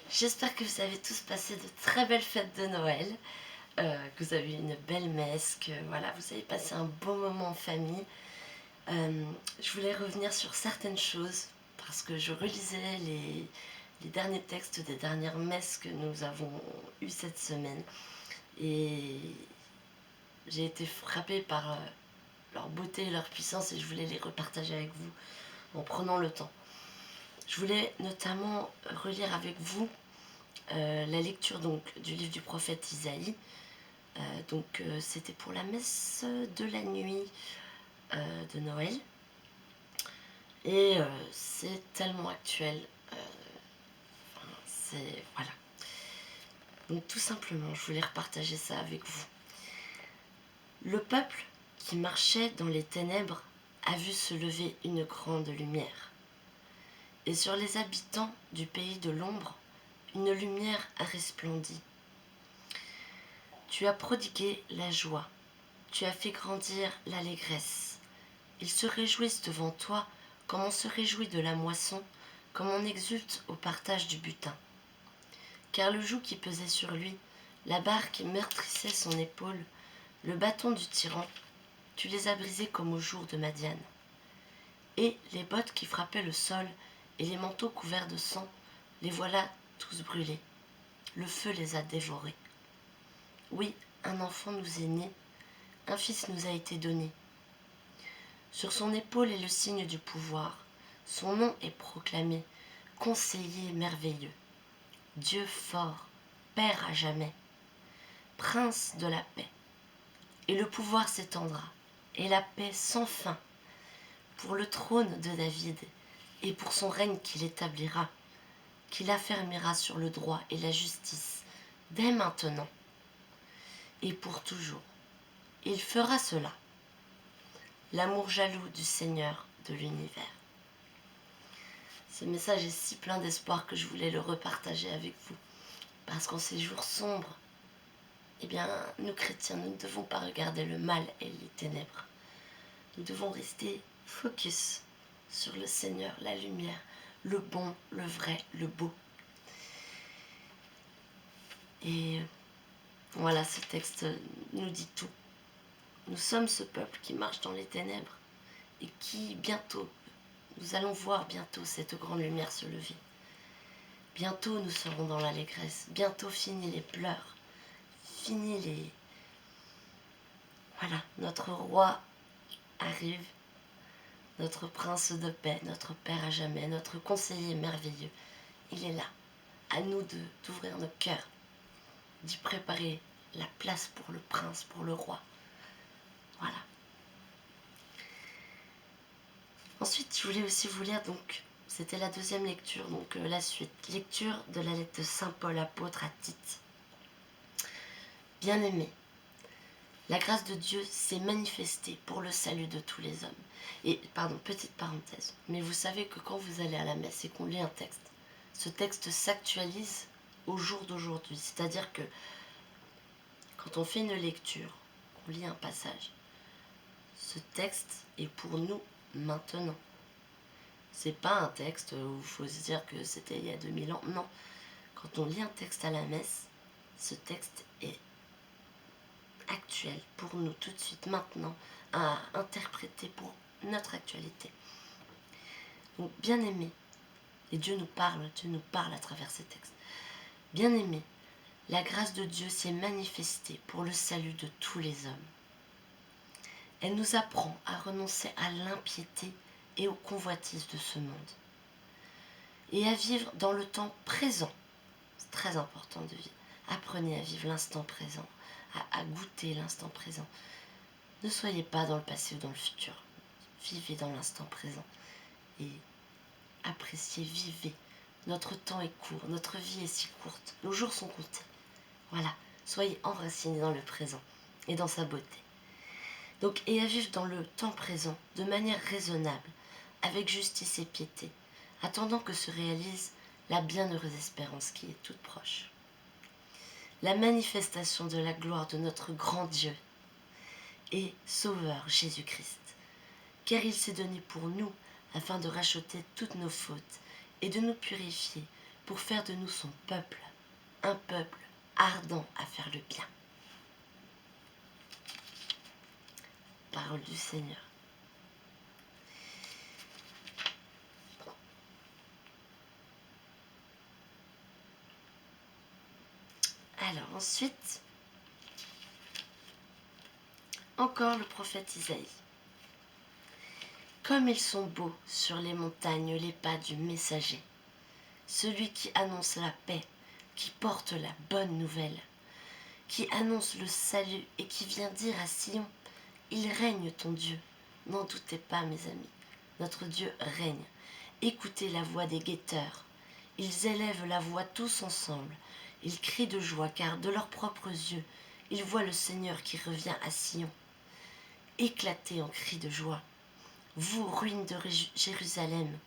J'espère que vous avez tous passé de très belles fêtes de Noël, que vous avez eu une belle messe, que voilà, vous avez passé un beau moment en famille. Je voulais revenir sur certaines choses parce que je relisais les derniers textes des dernières messes que nous avons eues cette semaine et j'ai été frappée par leur beauté et leur puissance et je voulais les repartager avec vous en prenant le temps. Je voulais notamment relire avec vous la lecture donc, du livre du prophète Isaïe. C'était pour la messe de la nuit de Noël. Et c'est tellement actuel. Voilà. Donc tout simplement, je voulais repartager ça avec vous. Le peuple qui marchait dans les ténèbres a vu se lever une grande lumière. Et sur les habitants du pays de l'ombre, une lumière a resplendi. Tu as prodigué la joie, tu as fait grandir l'allégresse. Ils se réjouissent devant toi comme on se réjouit de la moisson, comme on exulte au partage du butin. Car le joug qui pesait sur lui, la barre qui meurtrissait son épaule, le bâton du tyran, tu les as brisés comme au jour de Madiane. Et les bottes qui frappaient le sol et les manteaux couverts de sang, les voilà tous brûlés. Le feu les a dévorés. Oui, un enfant nous est né, un fils nous a été donné. Sur son épaule est le signe du pouvoir. Son nom est proclamé, conseiller merveilleux, Dieu fort, Père à jamais, Prince de la paix. Et le pouvoir s'étendra, et la paix sans fin, pour le trône de David, et pour son règne qu'il établira, qu'il affermira sur le droit et la justice, dès maintenant, et pour toujours. Il fera cela, l'amour jaloux du Seigneur de l'univers. Ce message est si plein d'espoir que je voulais le repartager avec vous. Parce qu'en ces jours sombres, eh bien, nous chrétiens, nous ne devons pas regarder le mal et les ténèbres. Nous devons rester focus sur le Seigneur, la lumière, le bon, le vrai, le beau. Et voilà, ce texte nous dit tout. Nous sommes ce peuple qui marche dans les ténèbres et qui bientôt, nous allons voir bientôt cette grande lumière se lever. Bientôt nous serons dans l'allégresse, bientôt fini les pleurs, fini les... Voilà, notre roi arrive, notre prince de paix, notre Père à jamais, notre conseiller merveilleux. Il est là, à nous d'ouvrir nos cœurs, d'y préparer la place pour le prince, pour le roi. Voilà. Ensuite, je voulais aussi vous lire, donc, c'était la deuxième lecture, donc la suite. Lecture de la lettre de Saint Paul apôtre à Tite. Bien-aimés, la grâce de Dieu s'est manifestée pour le salut de tous les hommes. Et, pardon, petite parenthèse, mais vous savez que quand vous allez à la messe et qu'on lit un texte, ce texte s'actualise au jour d'aujourd'hui. C'est-à-dire que quand on fait une lecture, on lit un passage, ce texte est pour nous maintenant. C'est pas un texte où il faut se dire que c'était il y a 2000 ans. Non. Quand on lit un texte à la messe, ce texte est actuel pour nous tout de suite, maintenant, à interpréter pour notre actualité. Donc, bien aimé, et Dieu nous parle à travers ces textes. Bien aimé, la grâce de Dieu s'est manifestée pour le salut de tous les hommes. Elle nous apprend à renoncer à l'impiété et aux convoitises de ce monde, et à vivre dans le temps présent. C'est très important de vivre. Apprenez à vivre l'instant présent, à goûter l'instant présent. Ne soyez pas dans le passé ou dans le futur. Vivez dans l'instant présent et appréciez, vivez. Notre temps est court, notre vie est si courte, nos jours sont comptés. Voilà, soyez enracinés dans le présent et dans sa beauté. Donc, et à vivre dans le temps présent de manière raisonnable, avec justice et piété, attendant que se réalise la bienheureuse espérance qui est toute proche. La manifestation de la gloire de notre grand Dieu et Sauveur Jésus-Christ, car il s'est donné pour nous afin de racheter toutes nos fautes et de nous purifier pour faire de nous son peuple, un peuple ardent à faire le bien. Parole du Seigneur. Alors ensuite, encore le prophète Isaïe. Comme ils sont beaux sur les montagnes les pas du messager, celui qui annonce la paix, qui porte la bonne nouvelle, qui annonce le salut et qui vient dire à Sion, il règne ton Dieu. N'en doutez pas, mes amis, notre Dieu règne. Écoutez la voix des guetteurs. Ils élèvent la voix tous ensemble. Ils crient de joie car de leurs propres yeux, ils voient le Seigneur qui revient à Sion. Éclatez en cris de joie, vous, ruines de Jérusalem,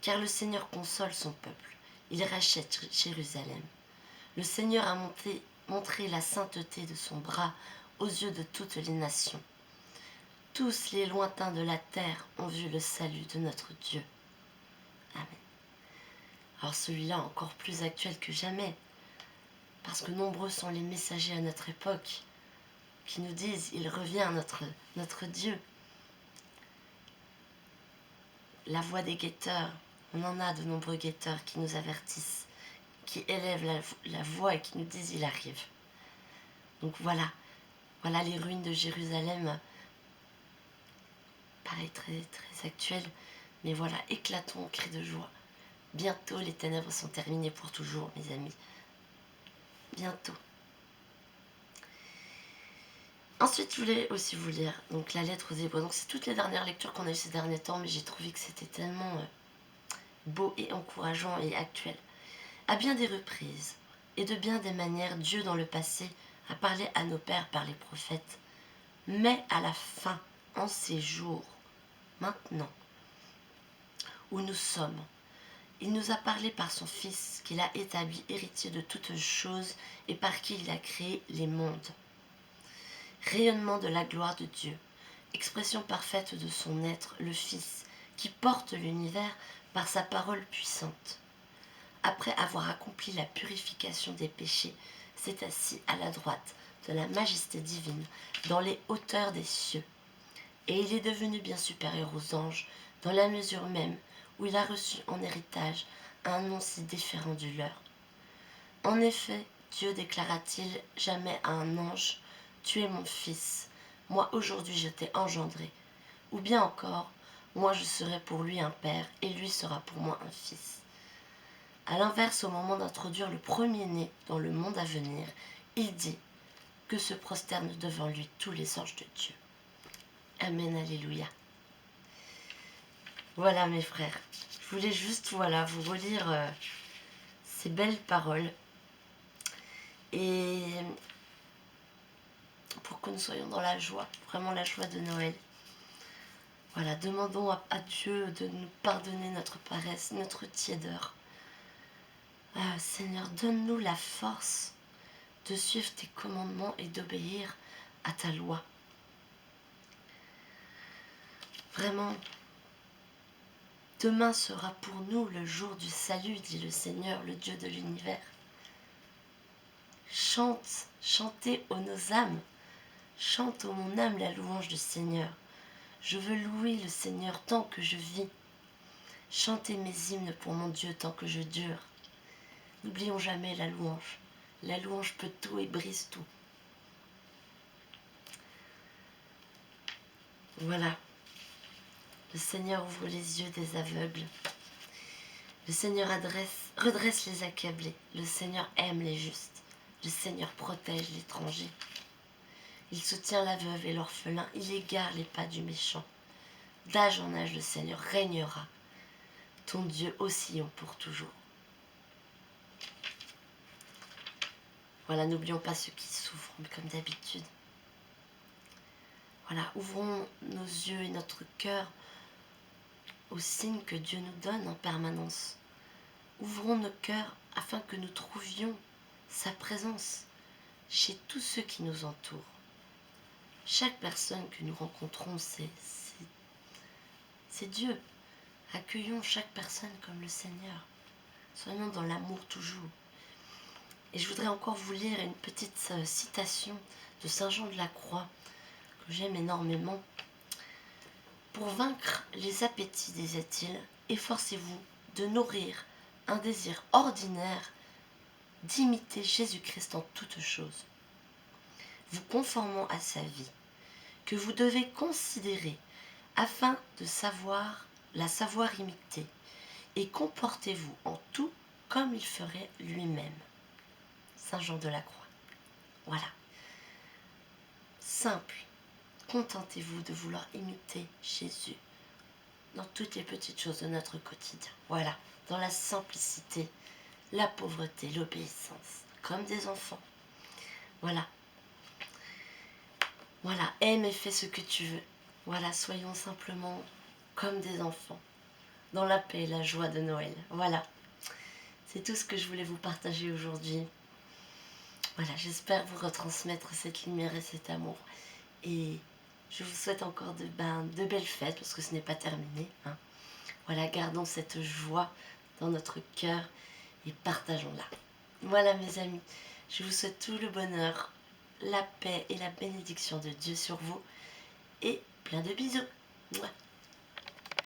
car le Seigneur console son peuple. Il rachète Jérusalem. Le Seigneur a montré la sainteté de son bras aux yeux de toutes les nations. Tous les lointains de la terre ont vu le salut de notre Dieu. Amen. Alors celui-là encore plus actuel que jamais, parce que nombreux sont les messagers à notre époque qui nous disent « Il revient notre Dieu ». La voix des guetteurs, on en a de nombreux guetteurs qui nous avertissent, qui élèvent la voix et qui nous disent « Il arrive ». Donc voilà les ruines de Jérusalem, pareil très, très actuel, mais voilà, éclatons en cris de joie. Bientôt les ténèbres sont terminées pour toujours, mes amis. Bientôt. Ensuite, je voulais aussi vous lire donc, la lettre aux Hébreux. Donc, c'est toutes les dernières lectures qu'on a eues ces derniers temps, mais j'ai trouvé que c'était tellement beau et encourageant et actuel. À bien des reprises et de bien des manières, Dieu dans le passé a parlé à nos pères par les prophètes. Mais à la fin, en ces jours, maintenant, où nous sommes, il nous a parlé par son Fils qu'il a établi héritier de toutes choses et par qui il a créé les mondes. Rayonnement de la gloire de Dieu, expression parfaite de son être, le Fils, qui porte l'univers par sa parole puissante. Après avoir accompli la purification des péchés, s'est assis à la droite de la majesté divine dans les hauteurs des cieux. Et il est devenu bien supérieur aux anges, dans la mesure même où il a reçu en héritage un nom si différent du leur. En effet, Dieu déclara-t-il jamais à un ange, « Tu es mon fils, moi aujourd'hui je t'ai engendré », ou bien encore, « Moi je serai pour lui un père, et lui sera pour moi un fils ». À l'inverse, au moment d'introduire le premier-né dans le monde à venir, il dit que se prosternent devant lui tous les anges de Dieu. Amen, alléluia. Voilà mes frères, je voulais juste vous relire ces belles paroles et pour que nous soyons dans la joie, vraiment la joie de Noël. Voilà, demandons à Dieu de nous pardonner notre paresse, notre tiédeur. Seigneur, donne-nous la force de suivre tes commandements et d'obéir à ta loi. Vraiment, demain sera pour nous le jour du salut, dit le Seigneur, le Dieu de l'univers. Chantez ô nos âmes, chante ô mon âme la louange du Seigneur. Je veux louer le Seigneur tant que je vis. Chantez mes hymnes pour mon Dieu tant que je dure. N'oublions jamais la louange. La louange peut tout et brise tout. Voilà. Le Seigneur ouvre les yeux des aveugles. Le Seigneur redresse les accablés. Le Seigneur aime les justes. Le Seigneur protège l'étranger. Il soutient la veuve et l'orphelin. Il égare les pas du méchant. D'âge en âge, le Seigneur régnera. Ton Dieu oscillant pour toujours. Voilà, n'oublions pas ceux qui souffrent, comme d'habitude. Voilà, ouvrons nos yeux et notre cœur aux signes que Dieu nous donne en permanence. Ouvrons nos cœurs afin que nous trouvions sa présence chez tous ceux qui nous entourent. Chaque personne que nous rencontrons, c'est Dieu. Accueillons chaque personne comme le Seigneur. soyons dans l'amour toujours. Et je voudrais encore vous lire une petite citation de Saint Jean de la Croix, que j'aime énormément. Pour vaincre les appétits, disait-il, efforcez-vous de nourrir un désir ordinaire d'imiter Jésus-Christ en toutes choses, vous conformant à sa vie, que vous devez considérer afin de la savoir imiter, et comportez-vous en tout comme il ferait lui-même. Saint Jean de la Croix. Voilà. Simple. Contentez-vous de vouloir imiter Jésus dans toutes les petites choses de notre quotidien. Voilà. Dans la simplicité, la pauvreté, l'obéissance, comme des enfants. Voilà. Voilà. Aime et fais ce que tu veux. Voilà. Soyons simplement comme des enfants, dans la paix et la joie de Noël. Voilà. C'est tout ce que je voulais vous partager aujourd'hui. Voilà, j'espère vous retransmettre cette lumière et cet amour. Et je vous souhaite encore de belles fêtes, parce que ce n'est pas terminé. Hein. Voilà, gardons cette joie dans notre cœur et partageons-la. Voilà mes amis, je vous souhaite tout le bonheur, la paix et la bénédiction de Dieu sur vous. Et plein de bisous. Mouah.